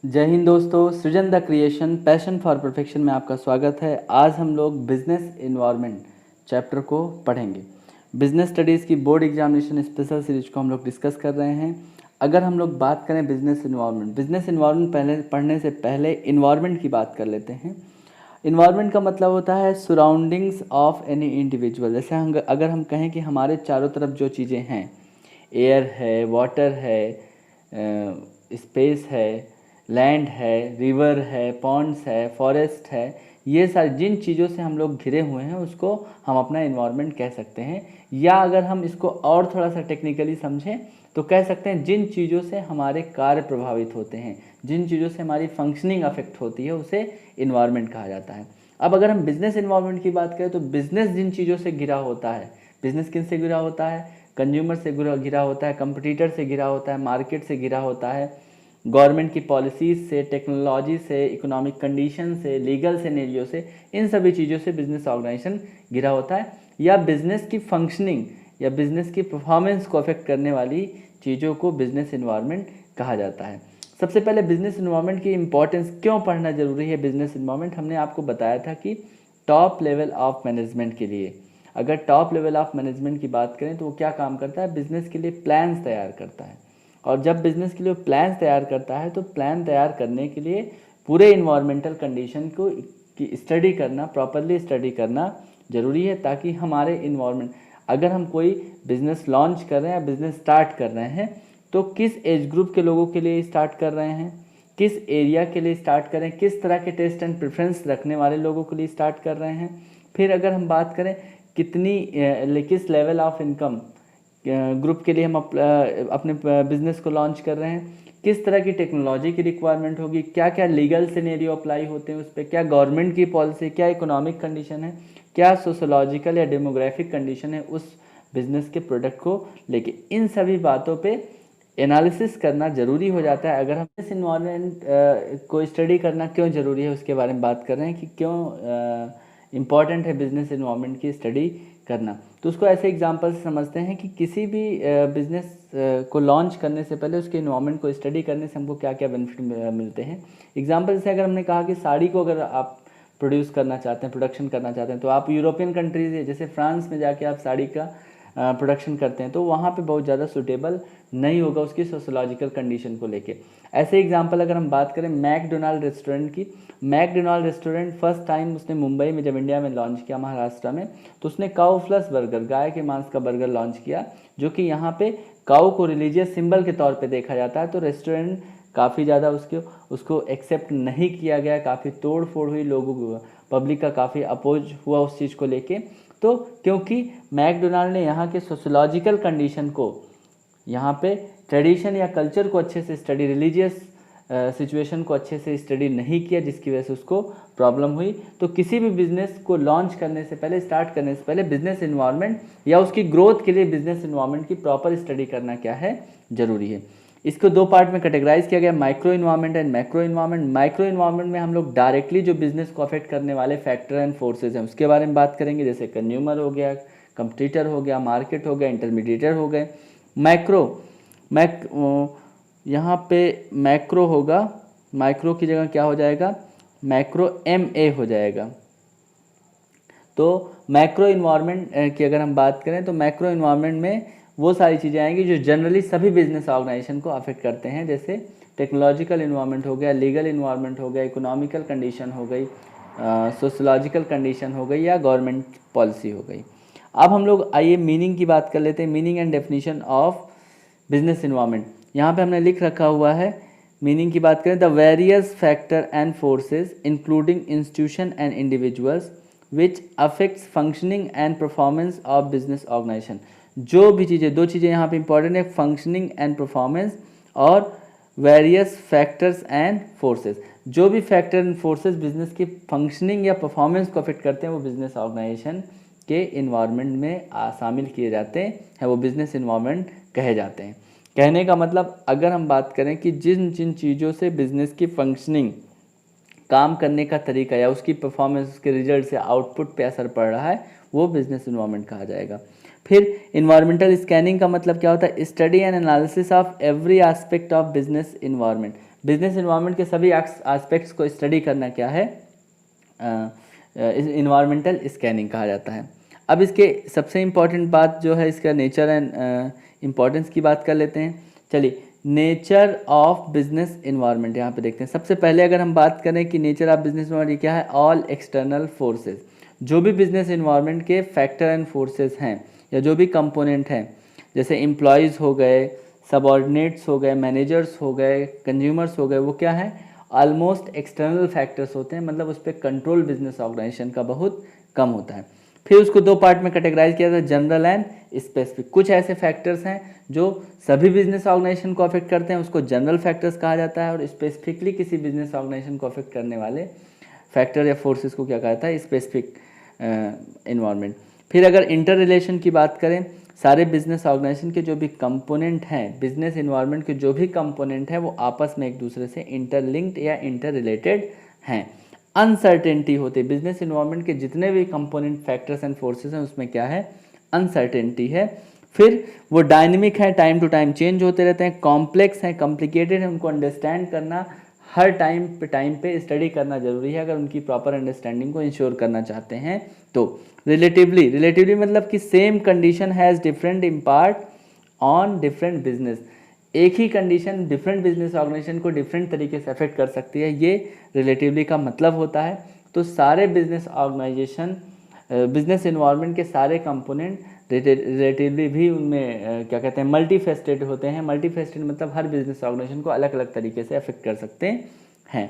जय हिंद दोस्तों, सृजन the creation passion for perfection में आपका स्वागत है। आज हम लोग बिजनेस इन्वायरमेंट चैप्टर को पढ़ेंगे। बिजनेस स्टडीज़ की बोर्ड एग्जामिनेशन स्पेशल सीरीज को हम लोग डिस्कस कर रहे हैं। अगर हम लोग बात करें बिजनेस इन्वायरमेंट पहले पढ़ने से पहले इन्वायरमेंट की बात कर लेते हैं। इन्वायरमेंट का मतलब होता है सराउंडिंग्स ऑफ एनी इंडिविजुअल। जैसे अगर हम कहें कि हमारे चारों तरफ जो चीज़ें हैं, एयर है, वाटर है, स्पेस है, लैंड है, रिवर है, पॉन्ड्स है, फॉरेस्ट है, ये सारी जिन चीज़ों से हम लोग घिरे हुए हैं उसको हम अपना इन्वायरमेंट कह सकते हैं। या अगर हम इसको और थोड़ा सा टेक्निकली समझें तो कह सकते हैं जिन चीज़ों से हमारे कार्य प्रभावित होते हैं, जिन चीज़ों से हमारी फंक्शनिंग अफेक्ट होती है, उसे इन्वायरमेंट कहा जाता है। अब अगर हम बिजनेस इन्वायरमेंट की बात करें तो बिजनेस जिन चीज़ों से घिरा होता है, बिजनेस किन से घिरा होता है? कंज्यूमर से घिरा होता है, कंपटीटर से घिरा होता है, मार्केट से घिरा होता है, गवर्नमेंट की पॉलिसीज़ से, टेक्नोलॉजी से, इकोनॉमिक कंडीशन से, लीगल सिनेरियो से, इन सभी चीज़ों से बिजनेस ऑर्गेनाइजेशन घिरा होता है। या बिजनेस की फंक्शनिंग या बिजनेस की परफॉर्मेंस को अफेक्ट करने वाली चीज़ों को बिजनेस इन्वायरमेंट कहा जाता है। सबसे पहले बिजनेस इन्वायरमेंट की इंपॉर्टेंस क्यों पढ़ना जरूरी है। बिजनेस इन्वायरमेंट हमने आपको बताया था कि टॉप लेवल ऑफ मैनेजमेंट के लिए, अगर टॉप लेवल ऑफ मैनेजमेंट की बात करें तो वो क्या काम करता है? बिजनेस के लिए प्लान्स तैयार करता है। और जब बिजनेस के लिए प्लान्स तैयार करता है तो प्लान तैयार करने के लिए पूरे इन्वायरमेंटल कंडीशन को की स्टडी करना, प्रॉपरली स्टडी करना ज़रूरी है, ताकि हमारे इन्वायरमेंट, अगर हम कोई बिज़नेस लॉन्च कर रहे हैं या बिज़नेस स्टार्ट कर रहे हैं तो किस एज ग्रुप के लोगों के लिए स्टार्ट कर रहे हैं, किस एरिया के लिए स्टार्ट कर रहे हैं, किस तरह के टेस्ट एंड प्रेफरेंस रखने वाले लोगों के लिए स्टार्ट कर रहे हैं। फिर अगर हम बात करें किस लेवल ऑफ इनकम ग्रुप के लिए हम अपने बिजनेस को लॉन्च कर रहे हैं, किस तरह की टेक्नोलॉजी की रिक्वायरमेंट होगी, क्या क्या लीगल सिनेरियो अप्लाई होते हैं उस पर, क्या गवर्नमेंट की पॉलिसी, क्या इकोनॉमिक कंडीशन है, क्या सोशोलॉजिकल या डेमोग्राफिक कंडीशन है उस बिज़नेस के प्रोडक्ट को लेके, इन सभी बातों पे एनालिसिस करना ज़रूरी हो जाता है। अगर हम इस इन्वायरमेंट को स्टडी करना क्यों ज़रूरी है उसके बारे में बात कर रहे हैं कि क्यों इम्पॉर्टेंट है बिजनेस इन्वायरमेंट की स्टडी करना, तो उसको ऐसे एग्जांपल से समझते हैं कि किसी भी बिजनेस को लॉन्च करने से पहले उसके इन्वायरमेंट को स्टडी करने से हमको क्या क्या बेनिफिट मिलते हैं। एग्जांपल से अगर हमने कहा कि साड़ी को अगर आप प्रोड्यूस करना चाहते हैं, प्रोडक्शन करना चाहते हैं, तो आप यूरोपियन कंट्रीज जैसे फ्रांस में जाके आप साड़ी का प्रोडक्शन करते हैं तो वहाँ पे बहुत ज़्यादा सूटेबल नहीं होगा उसकी सोशोलॉजिकल कंडीशन को लेके। ऐसे एग्जांपल अगर हम बात करें मैकडोनाल्ड रेस्टोरेंट की, मैकडोनाल्ड रेस्टोरेंट फर्स्ट टाइम उसने मुंबई में जब इंडिया में लॉन्च किया, महाराष्ट्र में, तो उसने काऊ फ्लस बर्गर, गाय के मांस का बर्गर लॉन्च किया, जो कि यहाँ पे काऊ को रिलीजियस सिंबल के तौर पे देखा जाता है। तो रेस्टोरेंट काफ़ी ज़्यादा उसको एक्सेप्ट नहीं किया गया, काफ़ी तोड़ फोड़ हुई, लोगों पब्लिक का काफ़ी अपोज हुआ उस चीज़ को लेके। तो क्योंकि मैकडोनाल्ड ने यहाँ के सोशोलॉजिकल कंडीशन को, यहाँ पे ट्रेडिशन या कल्चर को अच्छे से स्टडी, रिलीजियस सिचुएशन को अच्छे से स्टडी नहीं किया, जिसकी वजह से उसको प्रॉब्लम हुई। तो किसी भी बिजनेस को लॉन्च करने से पहले, स्टार्ट करने से पहले बिजनेस इन्वायरमेंट या उसकी ग्रोथ के लिए बिजनेस इन्वायरमेंट की प्रॉपर स्टडी करना क्या है? ज़रूरी है। इसको दो पार्ट में कैटेगराइज किया गया, micro environment and macro environment. Micro environment में हम लोग डायरेक्टली जो बिजनेस को अफेक्ट करने वाले फैक्टर एंड फोर्सेज हैं उसके बारे में बात करेंगे, जैसे कंज्यूमर हो गया, कंपटीटर हो गया, मार्केट हो गया, इंटरमीडिएटर हो गए। यहाँ पे मैक्रो होगा, माइक्रो की जगह क्या हो जाएगा? मैक्रो MA हो जाएगा। तो मैक्रो इन्वायरमेंट की अगर हम बात करें तो मैक्रो इन्वायरमेंट में वो सारी चीज़ें आएंगी जो जनरली सभी बिजनेस ऑर्गेनाइजेशन को अफेक्ट करते हैं, जैसे टेक्नोलॉजिकल इन्वायरमेंट हो गया, लीगल इन्वायरमेंट हो गया, इकोनॉमिकल कंडीशन हो गई, सोशोलॉजिकल कंडीशन हो गई, या गवर्नमेंट पॉलिसी हो गई। अब हम लोग आइए मीनिंग की बात कर लेते हैं, meaning and definition of business environment. यहाँ पे हमने लिख रखा हुआ है, मीनिंग की बात करें, the various factor and forces including institution and individuals which affects functioning and performance of business organisation. जो भी चीज़ें, दो चीज़ें यहाँ पे इंपॉर्टेंट है, फंक्शनिंग एंड परफॉर्मेंस और वेरियस फैक्टर्स एंड फोर्सेज। जो भी फैक्टर एंड फोर्सेज बिजनेस की फंक्शनिंग या परफॉर्मेंस को अफेक्ट करते हैं वो बिजनेस ऑर्गेनाइजेशन के इन्वायरमेंट में शामिल किए जाते हैं, वो बिजनेस इन्वायरमेंट कहे जाते हैं। कहने का मतलब, अगर हम बात करें कि जिन जिन चीज़ों से बिजनेस की फंक्शनिंग, काम करने का तरीका या उसकी परफॉर्मेंस, उसके रिजल्ट से आउटपुट पे असर पड़ रहा है, वो बिजनेस इन्वायरमेंट कहा जाएगा। फिर इन्वायरमेंटल स्कैनिंग का मतलब क्या होता है? Study and analysis of every aspect of business environment. Business environment के सभी एस्पेक्ट्स को स्टडी करना क्या है, इन्वायरमेंटल स्कैनिंग कहा जाता है। अब इसके सबसे इम्पॉर्टेंट बात जो है इसका नेचर एंड इम्पॉर्टेंस की बात कर लेते हैं। चलिए, नेचर ऑफ बिजनेस इन्वायरमेंट यहाँ पे देखते हैं। सबसे पहले अगर हम बात करें कि नेचर ऑफ बिजनेस इन्वायरमेंट क्या है, ऑल एक्सटर्नल फोर्सेस, जो भी बिजनेस इन्वायरमेंट के फैक्टर एंड फोर्सेस हैं या जो भी कंपोनेंट हैं, जैसे एम्प्लॉयज़ हो गए, सबऑर्डिनेट्स हो गए, मैनेजर्स हो गए, कंज्यूमर्स हो गए, वो क्या है, ऑलमोस्ट एक्सटर्नल फैक्टर्स होते हैं, मतलब उस पर कंट्रोल बिजनेस ऑर्गेनाइजेशन का बहुत कम होता है। फिर उसको दो पार्ट में कैटेगराइज किया जाता है, जनरल एंड स्पेसिफिक। कुछ ऐसे फैक्टर्स हैं जो सभी बिजनेस ऑर्गेनाइजेशन को अफेक्ट करते हैं, उसको जनरल फैक्टर्स कहा जाता है, और स्पेसिफिकली किसी बिजनेस ऑर्गेनाइजेशन को अफेक्ट करने वाले फैक्टर या फोर्सेस को क्या कहा जाता है, स्पेसिफिक इन्वायरमेंट। फिर अगर इंटर रिलेशन की बात करें, सारे बिजनेस ऑर्गेनाइजेशन के जो भी कंपोनेंट हैं, बिजनेस इन्वायरमेंट के जो भी कंपोनेंट हैं, वो आपस में एक दूसरे से इंटरलिंक्ड या इंटर रिलेटेड हैं। अनसर्टेनिटी होती है, बिजनेस इन्वायरमेंट के जितने भी कंपोनेंट फैक्टर्स एंड फोर्सेस हैं उसमें क्या है, अनसर्टेनिटी है। फिर वो डायनेमिक है, टाइम टू टाइम चेंज होते रहते हैं, कॉम्प्लेक्स हैं, कॉम्प्लिकेटेड है, उनको अंडरस्टैंड करना हर टाइम पे स्टडी करना जरूरी है अगर उनकी प्रॉपर अंडरस्टैंडिंग को इंश्योर करना चाहते हैं तो। रिलेटिवली मतलब कि same condition has different impact on different business, एक ही कंडीशन डिफरेंट बिजनेस ऑर्गेनाइजेशन को डिफरेंट तरीके से अफेक्ट कर सकती है, ये रिलेटिवली का मतलब होता है। तो सारे बिजनेस ऑर्गेनाइजेशन, बिजनेस इन्वायरमेंट के सारे कंपोनेंट रिलेटिवली भी उनमें क्या कहते हैं, मल्टी फेस्टेड होते हैं। मल्टी फेस्टेड मतलब हर बिजनेस ऑर्गेनाइजेशन को अलग अलग तरीके से अफेक्ट कर सकते हैं।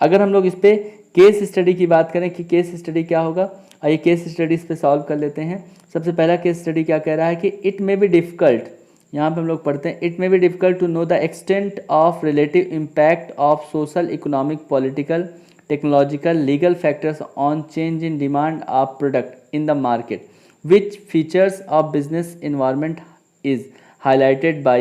अगर हम लोग इस पर केस स्टडी की बात करें कि केस स्टडी क्या होगा, आइए केस स्टडी इस पर सॉल्व कर लेते हैं। सबसे पहला केस स्टडी क्या कह रहा है कि इट मे बी डिफ़िकल्ट, यहाँ पे हम लोग पढ़ते हैं, it may be difficult to know the extent of relative impact of social, economic, political, technological, legal factors on change in demand of product in the market, which features of business environment is highlighted by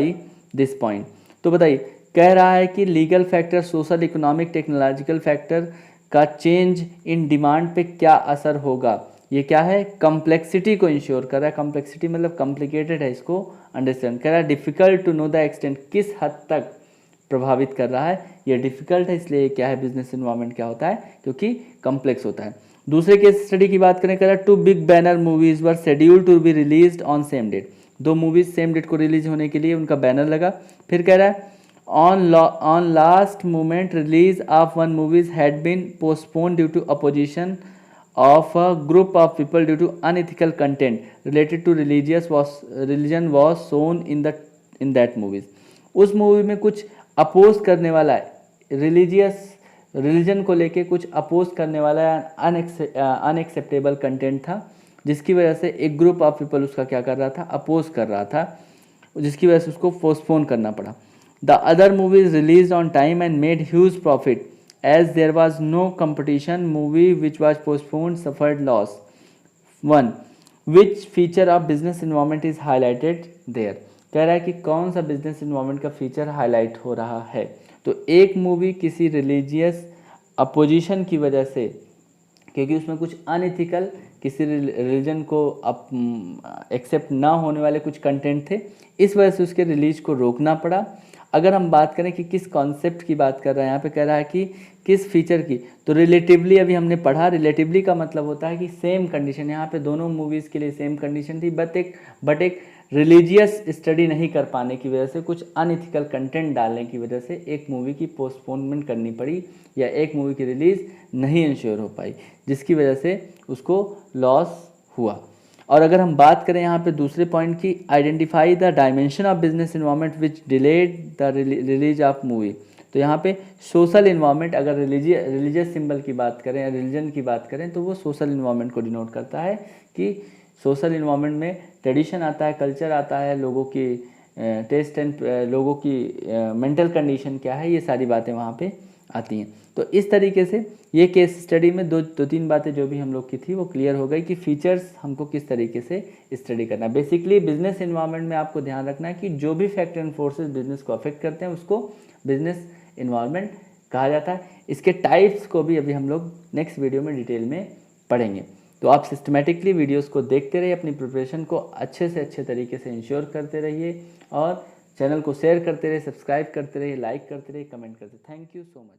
this point। तो बताइए, कह रहा है कि legal factor, social, economic, technological factor का change in demand पे क्या असर होगा। ये क्या है, कम्प्लेक्सिटी को इंश्योर कर रहा है। कम्प्लेक्सिटी मतलब कॉम्प्लिकेटेड है, इसको अंडरस्टैंड कह रहा है। Difficult to know the extent, किस हद तक प्रभावित कर रहा है, ये डिफ़िकल्ट है, इसलिए क्या है, बिजनेस इन्वायरमेंट क्या होता है, क्योंकि कम्प्लेक्स होता है। दूसरे केस स्टडी की बात करें, कह रहा है two big banner movies were scheduled to be released on same date, दो मूवीज सेम डेट को रिलीज होने के लिए उनका बैनर लगा। फिर कह रहा है on last moment release of one movies had been postpone due to opposition of a group of people due to unethical content related to religion was shown in that movies. उस movie में कुछ oppose करने वाला religion को लेके कुछ oppose करने वाला अनएक्सेप्टेबल कंटेंट था, जिसकी वजह से एक ग्रुप ऑफ पीपल उसका क्या कर रहा था, अपोज कर रहा था, जिसकी वजह से उसको पोस्टपोन करना पड़ा। The other movies release on time and made huge profit as there was no competition, movie which was postponed suffered loss. One, which feature of business environment is highlighted there, कह रहा है कि कौन सा business environment का feature highlight हो रहा है। तो एक मूवी किसी रिलीजियस अपोजिशन की वजह से, क्योंकि उसमें कुछ अनएथिकल, किसी रिलीजन को एक्सेप्ट ना होने वाले कुछ कंटेंट थे, इस वजह से उसके रिलीज को रोकना पड़ा। अगर हम बात करें कि किस कॉन्सेप्ट की बात कर रहा है, यहाँ पे कह रहा है कि किस फीचर की, तो रिलेटिवली अभी हमने पढ़ा, रिलेटिवली का मतलब होता है कि सेम कंडीशन, यहाँ पे दोनों मूवीज़ के लिए सेम कंडीशन थी, बट एक रिलीजियस स्टडी नहीं कर पाने की वजह से, कुछ अनइथिकल कंटेंट डालने की वजह से एक मूवी की पोस्टपोनमेंट करनी पड़ी या एक मूवी की रिलीज़ नहीं इंश्योर हो पाई, जिसकी वजह से उसको लॉस हुआ। और अगर हम बात करें यहाँ पे दूसरे पॉइंट की, identify the dimension of business environment which delayed the release of movie, तो यहाँ पे सोशल इन्वायरमेंट, अगर रिलीजियस सिंबल की बात करें या रिलीजन की बात करें तो वो सोशल इन्वायरमेंट को डिनोट करता है कि सोशल इन्वायरमेंट में ट्रेडिशन आता है, कल्चर आता है, लोगों की टेस्ट एंड लोगों की मेंटल कंडीशन क्या है, ये सारी बातें वहाँ पे आती हैं। तो इस तरीके से ये केस स्टडी में दो तीन बातें जो भी हम लोग की थी वो क्लियर हो गई कि फीचर्स हमको किस तरीके से स्टडी करना है। बेसिकली बिजनेस इन्वायरमेंट में आपको ध्यान रखना है कि जो भी फैक्टर एंड फोर्सेस बिजनेस को अफेक्ट करते हैं उसको बिजनेस इन्वायरमेंट कहा जाता है। इसके टाइप्स को भी अभी हम लोग नेक्स्ट वीडियो में डिटेल में पढ़ेंगे। तो आप सिस्टमेटिकली वीडियोस को देखते रहिए, अपनी प्रिपरेशन को अच्छे से अच्छे तरीके से इंश्योर करते रहिए और चैनल को शेयर करते रहे, सब्सक्राइब करते रहे, लाइक करते रहे, कमेंट करते। Thank you so much.